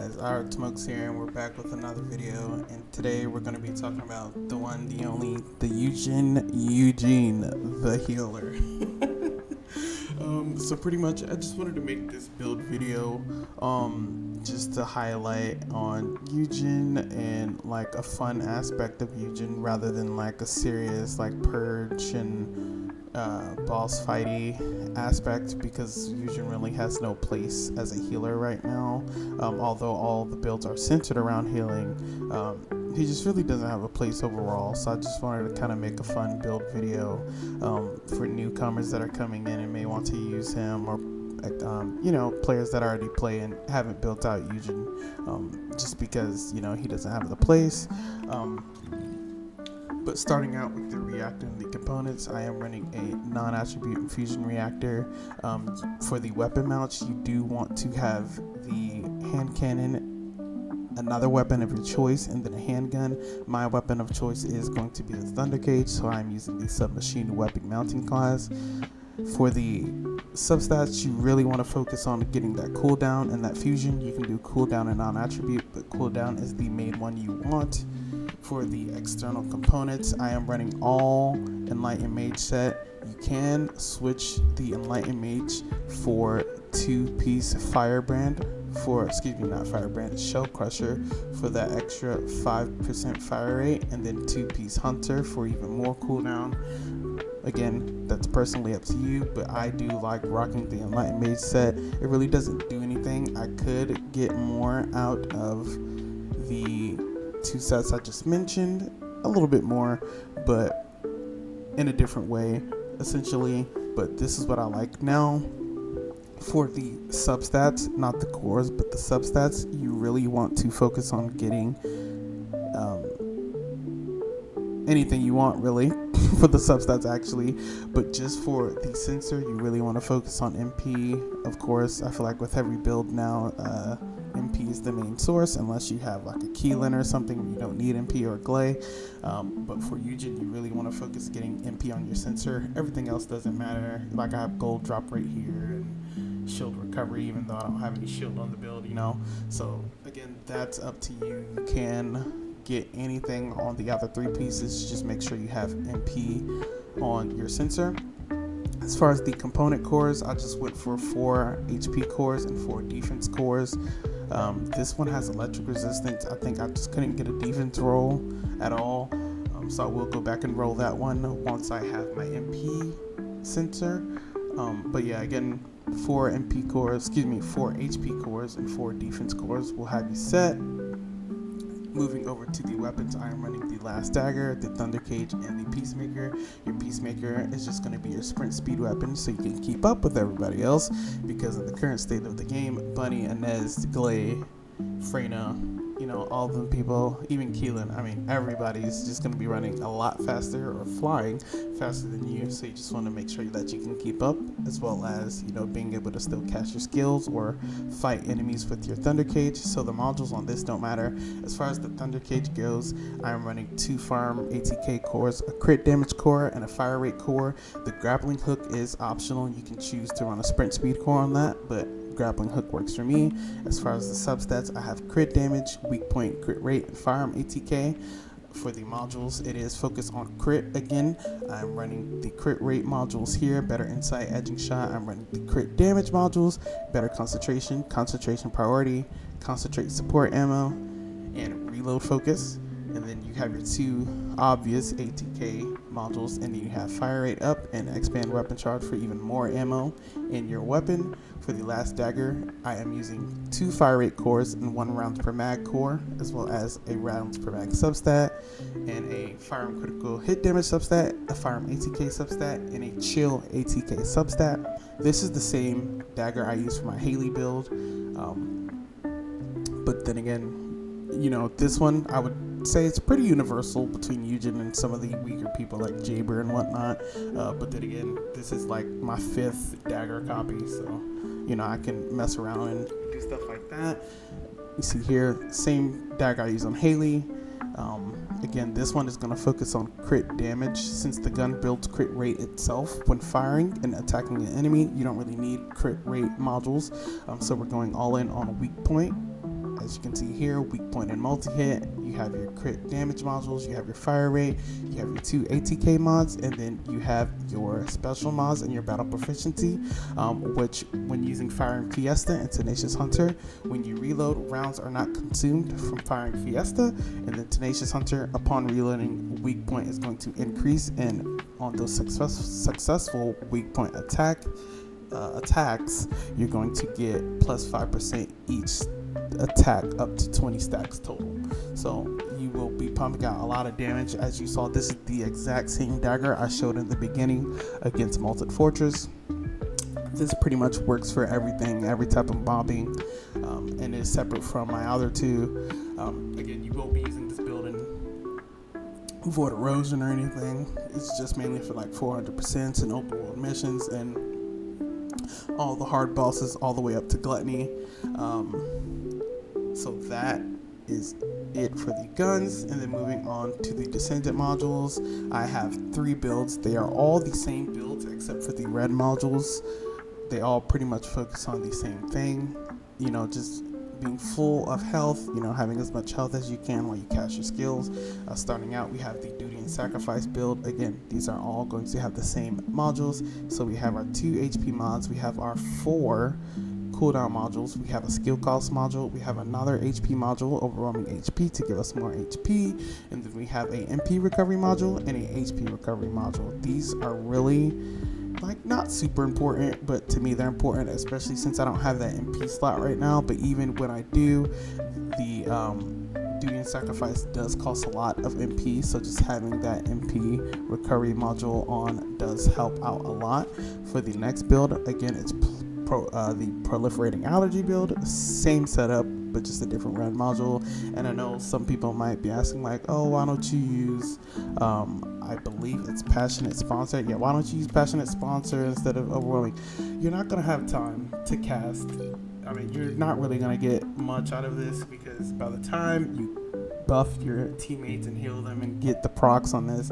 guys, Art Smokes here, and we're back with another video. And today we're going to be talking about the one, the only, the Yujin, the healer. So pretty much, I just wanted to make this build video, just to highlight on Yujin and like a fun aspect of Yujin rather than like a serious like purge and boss fighty aspect, because Yujin really has no place as a healer right now. Although all the builds are centered around healing, he just really doesn't have a place overall. So I just wanted to kind of make a fun build video for newcomers that are coming in and may want to use him, or players that already play and haven't built out Yujin, just because he doesn't have the place. But starting out with the reactor and the components, I am running a non-attribute infusion reactor. For the weapon mounts, you do want to have the hand cannon, another weapon of your choice, and then a handgun. My weapon of choice is going to be the Thunder Cage, so I'm using the submachine weapon mounting class. For the substats, you really want to focus on getting that cooldown and that fusion. You can do cooldown and non-attribute, but cooldown is the main one you want. For the external components, I am running all Enlightened Mage set. You can switch the Enlightened Mage for 2-piece Firebrand, Shell Crusher for that extra 5% fire rate, and then 2-piece Hunter for even more cooldown. Again, that's personally up to you, but I do like rocking the Enlightened Mage set. It really doesn't do anything. I could get more out of the two sets I just mentioned, a little bit more, but in a different way, essentially. But this is what I like. Now, for the substats, not the cores, but the substats, you really want to focus on getting anything you want, really, for the substats actually. But just for the sensor, you really want to focus on MP. Of course, I feel like with every build now, MP is the main source, unless you have like a Keelan or something where you don't need MP or Glay. But for Yujin, you really want to focus getting MP on your sensor. Everything else doesn't matter. Like, I have gold drop right here and shield recovery, even though I don't have any shield on the build, So again, that's up to you. You can get anything on the other three pieces. Just make sure you have MP on your sensor. As far as the component cores, I just went for 4 HP cores and 4 defense cores. This one has electric resistance. I think I just couldn't get a defense roll at all, so I will go back and roll that one once I have my MP sensor. But yeah, again, 4 HP cores and 4 defense cores will have you set. Moving over to the weapons, I am running the Last Dagger, the Thunder Cage, and the Peacemaker. Your Peacemaker is just going to be your sprint speed weapon, so you can keep up with everybody else, because in the current state of the game, Bunny, Inez, Glay, Freyna, all the people, even Keelan, everybody's just going to be running a lot faster or flying faster than you, so you just want to make sure that you can keep up, as well as, being able to still cast your skills or fight enemies with your Thunder Cage. So the modules on this don't matter. As far as the Thunder Cage goes, I am running 2 farm ATK cores, a crit damage core, and a fire rate core. The grappling hook is optional. You can choose to run a sprint speed core on that, but grappling hook works for me. As far as the substats, I have crit damage, weak point, crit rate, and firearm ATK. For the modules, it is focused on crit again. I'm running the crit rate modules here, better insight, edging shot. I'm running the crit damage modules, better concentration, concentration priority, concentrate support ammo, and reload focus. And then you have your 2 obvious ATK modules, and then you have fire rate up and expand weapon charge for even more ammo in your weapon. For the Last Dagger, I am using 2 fire rate cores and 1 rounds per mag core, as well as a rounds per mag substat, and a firearm critical hit damage substat, a firearm ATK substat, and a chill ATK substat. This is the same dagger I use for my Haley build, but then again, this one I would say it's pretty universal between Yujin and some of the weaker people like Jaber and whatnot, but then again, this is like my 5th dagger copy, so I can mess around and do stuff like that. You see here, same dagger I use on Haley. Again, this one is going to focus on crit damage. Since the gun builds crit rate itself when firing and attacking an enemy, you don't really need crit rate modules, so we're going all in on a weak point. as you can see here, weak point and multi-hit. You have your crit damage modules, you have your fire rate, you have your 2 ATK mods, and then you have your special mods and your battle proficiency, which when using Firing Fiesta and Tenacious Hunter, when you reload, rounds are not consumed from Firing Fiesta, and then Tenacious Hunter, upon reloading, weak point is going to increase, and on those successful weak point attacks, you're going to get plus 5% each attack up to 20 stacks total. So you will be pumping out a lot of damage. As you saw, this is the exact same dagger I showed in the beginning against Molten Fortress. This pretty much works for everything, every type of mobbing, and is separate from my other two. Again, you won't be using this build in Void Erosion or anything. It's just mainly for like 400% and open world missions and all the hard bosses all the way up to Gluttony. So that is it for the guns. And then moving on to the Descendant modules, I have 3 builds. They are all the same builds except for the red modules. They all pretty much focus on the same thing, you know, just being full of health, you know, having as much health as you can while you cast your skills. Starting out, we have the Duty and Sacrifice build. Again, these are all going to have the same modules. So we have our 2 HP mods, we have our 4 cooldown modules, we have a skill cost module, we have another HP module, overwhelming HP, to give us more HP, and then we have a MP recovery module and a HP recovery module. These are really like not super important, but to me they're important, especially since I don't have that MP slot right now. But even when I do, the Duty and Sacrifice does cost a lot of MP, so just having that MP recovery module on does help out a lot. For the next build, again, it's the Proliferating Allergy build, same setup but just a different red module. And I know some people might be asking like, oh, why don't you use I believe it's Passionate Sponsor. Yeah, why don't you use Passionate Sponsor instead of Overwhelming? You're not gonna have time to cast. I mean, you're not really gonna get much out of this, because by the time you buff your teammates and heal them and get the procs on this,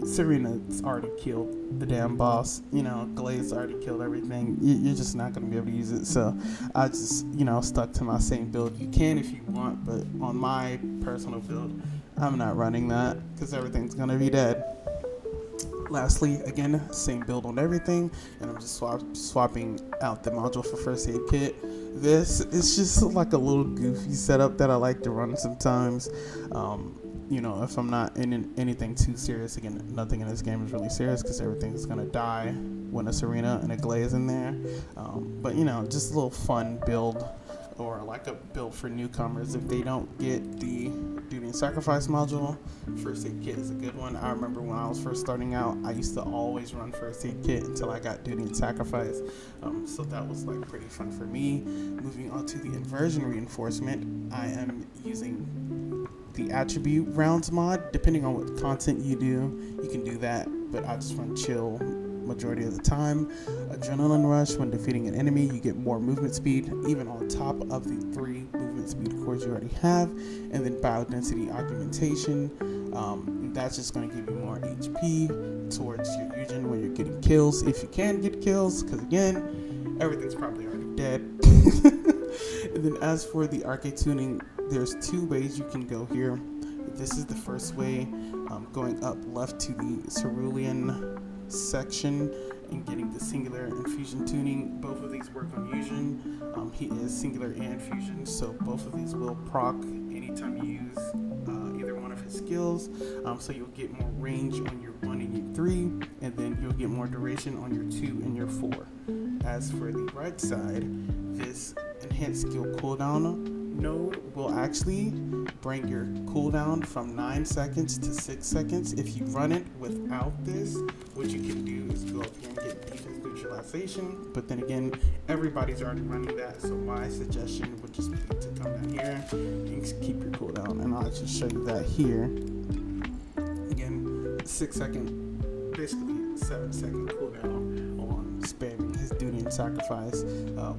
Serena's already killed the damn boss, you know, Glaze already killed everything. You're just not going to be able to use it. So I just, you know, stuck to my same build. You can if you want, but on my personal build, I'm not running that because everything's going to be dead. Lastly, again, same build on everything, and I'm just swapping out the module for First Aid Kit. This is just like a little goofy setup that I like to run sometimes. You know, if I'm not in anything too serious. Again, nothing in this game is really serious because everything's gonna die when a Serena and a Glaze in there. But you know, just a little fun build, or like a build for newcomers if they don't get the Duty and Sacrifice module. First Aid Kit is a good one. I remember when I was first starting out, I used to always run First Aid Kit until I got Duty and Sacrifice. So that was like pretty fun for me. Moving on to the Inversion reinforcement, I am using the Attribute Rounds mod. Depending on what content you do, you can do that, but I just run chill majority of the time. Adrenaline Rush, when defeating an enemy, you get more movement speed, even on top of the 3 movement speed cores you already have. And then Biodensity Augmentation, that's just going to give you more HP towards your Yujin when you're getting kills, if you can get kills, because again, everything's probably already dead. And then as for the Arche tuning, there's 2 ways you can go here. This is the first way, going up left to the Cerulean section and getting the Singular and Fusion tuning. Both of these work on Yujin. He is Singular and Fusion, so both of these will proc anytime you use either one of his skills. So you'll get more range on your 1 and your 3, and then you'll get more duration on your 2 and your 4. As for the right side, this enhanced skill cooldown node will actually bring your cooldown from 9 seconds to 6 seconds. If you run it without this, what you can do is go up here and get defense neutralization, but then again, everybody's already running that, so my suggestion would just be to come down here and keep your cooldown, and I'll actually show you that here. Again, 6 second, basically 7-second cooldown on spamming his Duty and Sacrifice,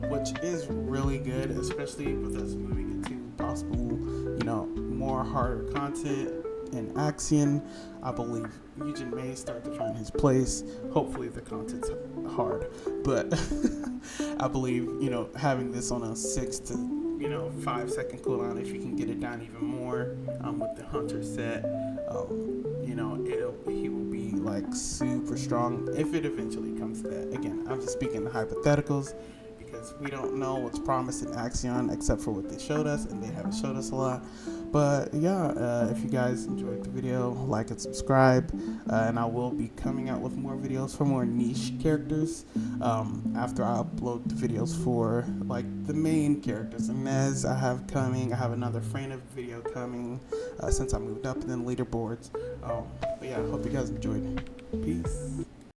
which is really good, especially with us moving into possible, you know, more harder content in Axion. I believe Yujin may start to find his place. Hopefully the content's hard, but I believe, you know, having this on a 6 to 5-second cooldown. If you can get it down even more with the hunter set, he will be like super strong if it eventually comes to that. Again, I'm just speaking hypotheticals because we don't know what's promised in Axion except for what they showed us, and they haven't showed us a lot. But yeah, if you guys enjoyed the video, like and subscribe, and I will be coming out with more videos for more niche characters after I upload the videos for like the main characters. And as I have another Freyna video coming since I moved up in the leaderboards. But yeah, I hope you guys enjoyed. Peace.